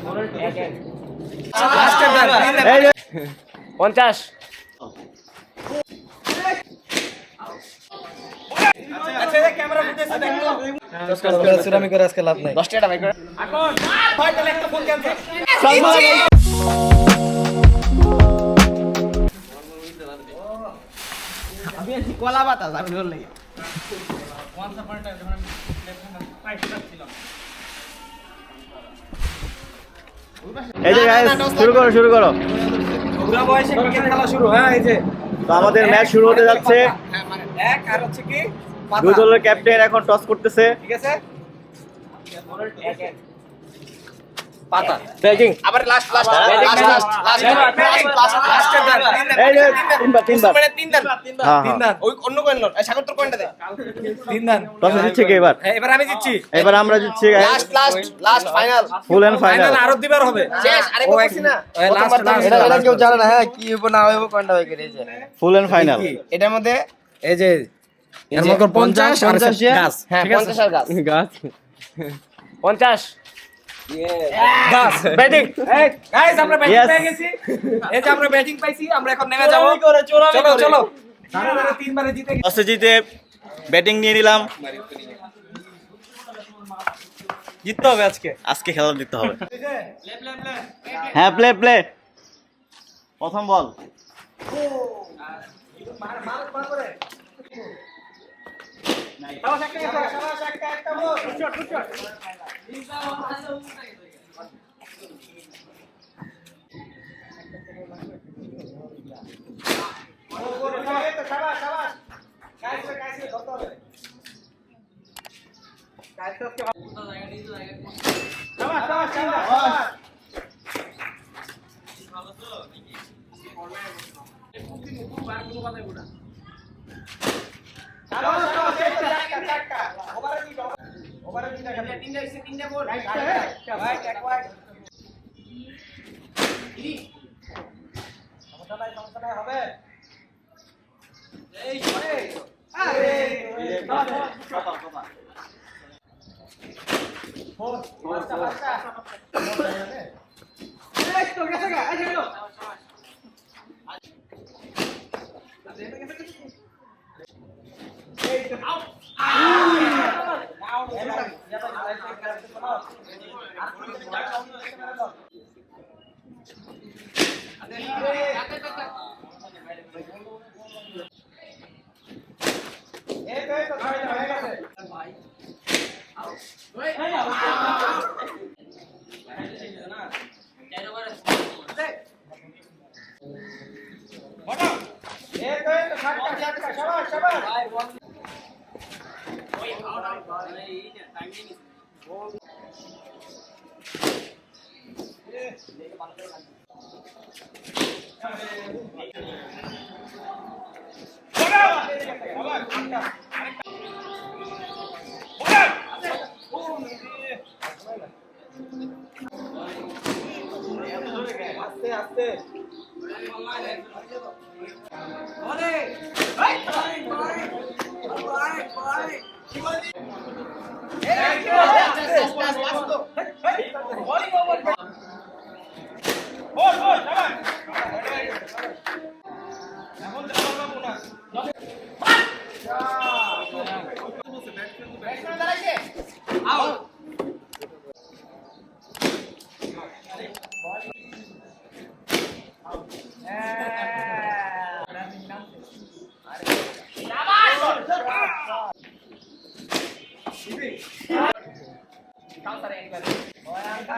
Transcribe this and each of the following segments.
50 সুরামি করে আজকে লাভ নাই। 10 টাকা বাই করে এখন ভাই তাহলে একটা ফোন ক্যান্সেল আমি আছি কলা বাতাস আমি ধর লাগি ওয়ান্স আপন টাইম যখন আমি পাইতে যাচ্ছিলাম এই যে গাইস শুরু করো পুরো বয়সে ক্রিকেট খেলা শুরু হ্যাঁ এই যে তো আমাদের ম্যাচ শুরু হতে যাচ্ছে। হ্যাঁ মানে এক আর হচ্ছে কি দুই দলের ক্যাপ্টেন এখন টস করতেছে। ঠিক আছে পাতা ব্যাটিং আবার লাস্ট এই যে তিনবার মানে তিন দান হ্যাঁ, তিন দান ওই অন্য কোয়েন লট সাগর তোর কোয়েনটা দে তিন দান টস জিতছে কে এবার? হ্যাঁ এবার আমি জিতছি এবার আমরা জিতছি guys. Last final full and final. আরো দিবার হবে শেষ আরে বলছি না এটা কেউ জানে না, হ্যাঁ কি হইব না হইব কোনটা হয়ে গেছে। ফুল এন্ড ফাইনাল। এটার মধ্যে এই যে এর মধ্যে 50 আর গাছ হ্যাঁ 50 আর গাছ 50 গাছ ব্যাটিং গাইস আমরা ব্যাটিং Yes. পেয়ে গেছি এই যে আমরা ব্যাটিং পাইছি আমরা এখন নেমে যাব চলো তারা তিনবারে জিতে গেছে টসে জিতে ব্যাটিং নিয়ে নিলাম। জিততে হবে আজকে খেলা দিতে হবে। হ্যাঁ প্লে প্রথম বল।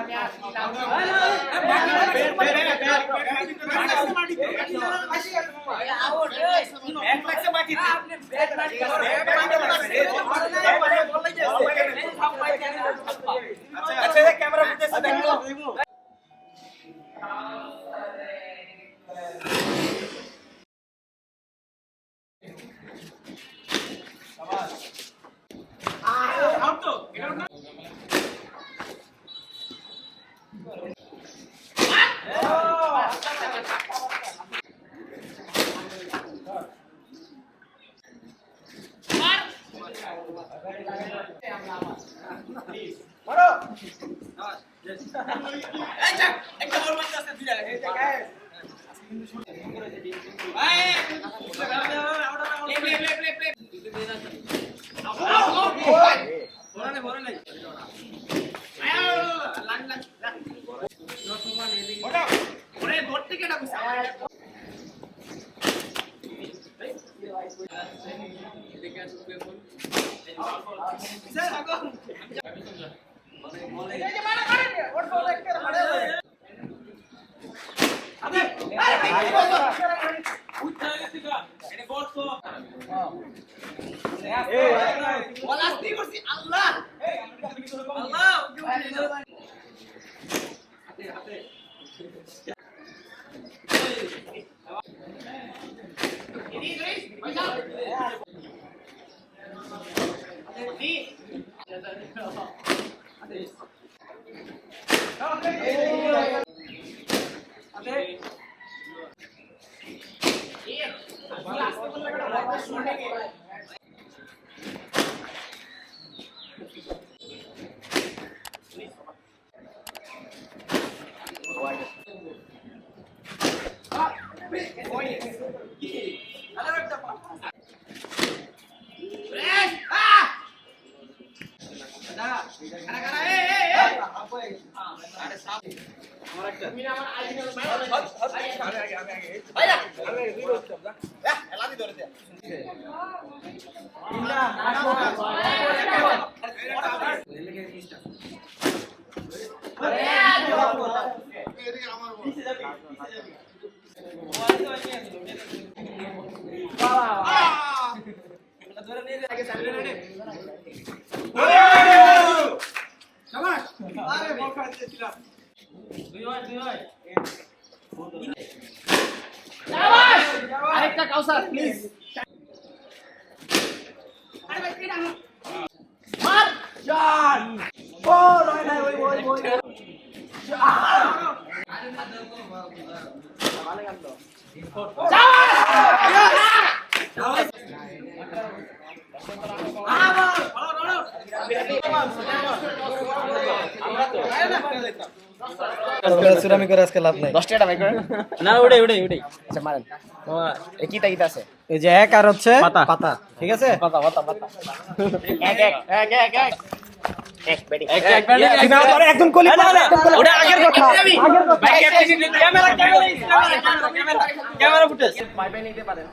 Yes. আরেকটা কাউসার প্লিজ সুরামি করে আজকে লাভ নাই 10 টাকা ভাই করেন না ওটাই ওটাই ওটাই আচ্ছা মারেন কিতা কিতা আছে এই যে এক আর হচ্ছে পাতা। পাতা ঠিক আছে পাতা পাতা পাতা এক এক এক এক এক এক বেডি একদম কলি ওটা আগের কথা ক্যামেরা ফুটেজ বাই বাই নিতে পারেন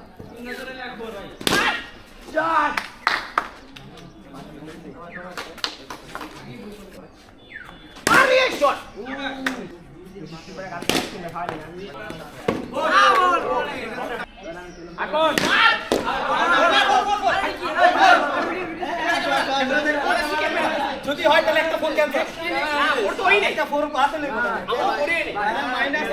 যদি হয় তাহলে একটা ফোন ক্যান্সেল ওর তো ওই নাই একটা ফোন হাতে লইব আমরা করে নি মাইনাস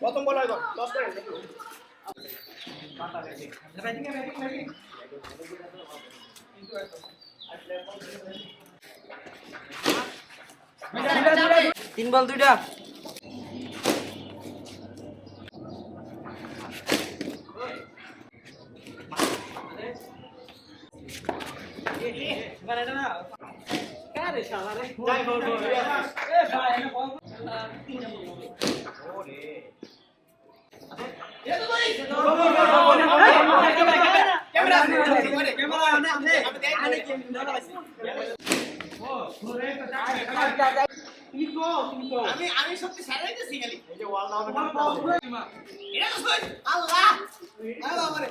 প্রথম বল হইব 10 করে তিন বল দুইটা আমি সত্যি সারাইতেছি খালি এই যে ওয়াল নাও এটা তো কই আল্লাহ আল্লাহ আমারে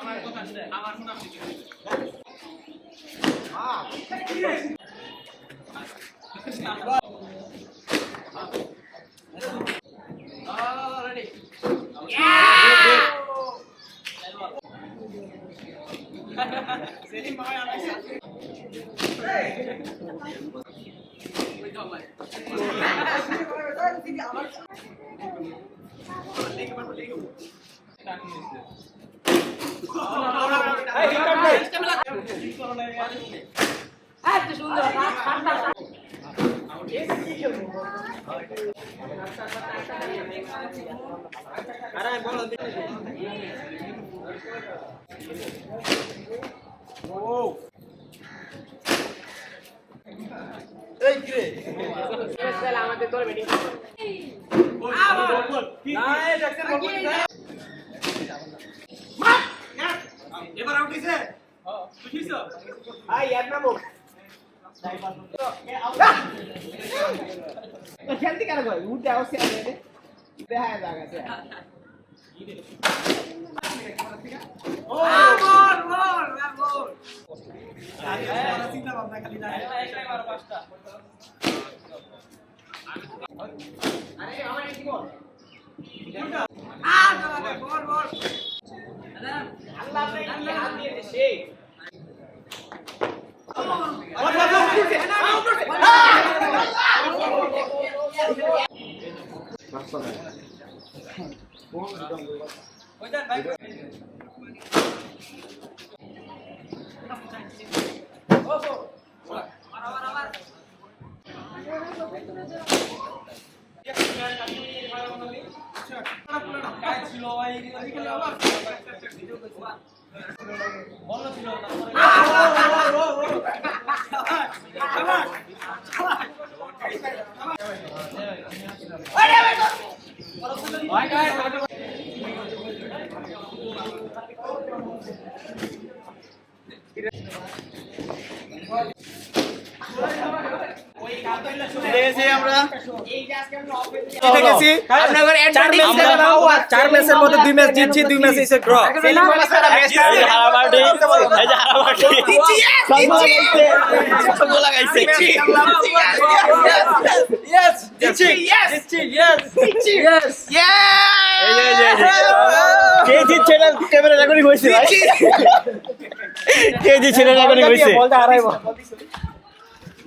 আমার কথা শুনে আমার শোনা এবার আউট হইছে বুঝিছো আই এক নাম্বার খেলতে কেন কই উঠে আসছে দেখা যাচ্ছে ও বল বল বল চিন্তা ভাবনা খালি না একটাই মারো পাঁচটা আরে আমার কি বল বল বল আল্লাহ আপনাকে হাত দিয়ে দিছে চার ম্যাচের মধ্যে 2 ম্যাচ জিতছি 2 ম্যাচ এসে ড্র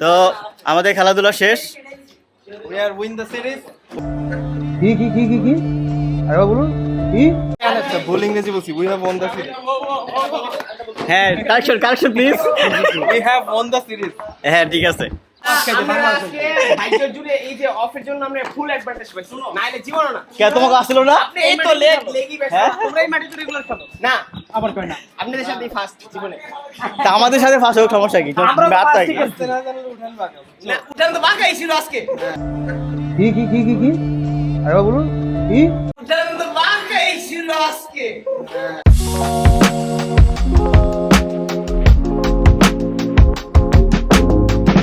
তো আমাদের খেলাধুলা শেষ we are win the series কি আরে বলুন কি একটা ভুল ইংরেজি বলছি we have won the series হ্যাঁ correction please we have won the series হ্যাঁ ঠিক আছে ভাগ্য জুড়ে এই যে অফের জন্য আমরা ফুল অ্যাডভান্টেজ পাইছি নাইলে জীবন না কে তোমাকে আসছিল না এই তো লেগই বেশ তোমরাই মাটিতে রেগুলার খেলো না আবার কই না আপনাদের সাথে ফার্স্ট জীবনে তা আমাদের সাথে ফাঁস হোক সমস্যা কি আমরা বাদ পাস থাকি ঠিক আছে না জানেন উঠান বাগাও না উঠান তো বাগাই ছিল আজকে কি আরে বলুন কি উঠান তো বাগাই ছিল আজকে